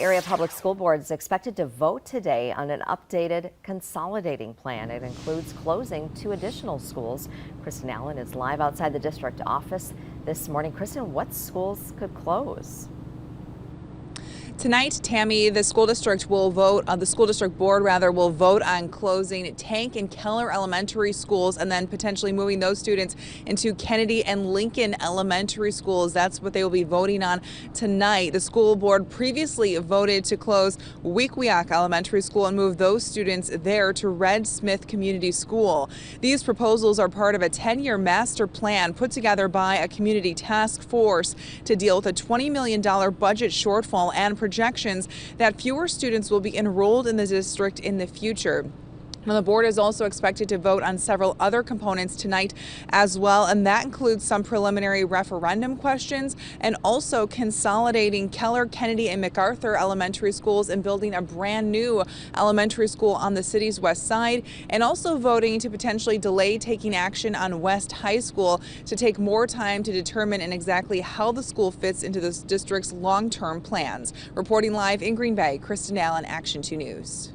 Area Public School Board is expected to vote today on an updated consolidating plan. It includes closing 2 additional schools. Kristen Allen is live outside the district office this morning. Kristen, what schools could close? Tonight, Tammy, the school district will vote, the school district board will vote on closing Tank and Keller elementary schools and then potentially moving those students into Kennedy and Lincoln elementary schools. That's what they will be voting on tonight. The school board previously voted to close Weequahic Elementary School and move those students there to Red Smith Community School. These proposals are part of a 10-year master plan put together by a community task force to deal with a $20 million budget shortfall and projections that fewer students will be enrolled in the district in the future. Now, the board is also expected to vote on several other components tonight as well, and that includes some preliminary referendum questions and also consolidating Keller, Kennedy, and MacArthur elementary schools and building a brand new elementary school on the city's west side, and also voting to potentially delay taking action on West High School to take more time to determine exactly how the school fits into the district's long-term plans. Reporting live in Green Bay, Kristen Allen, Action 2 News.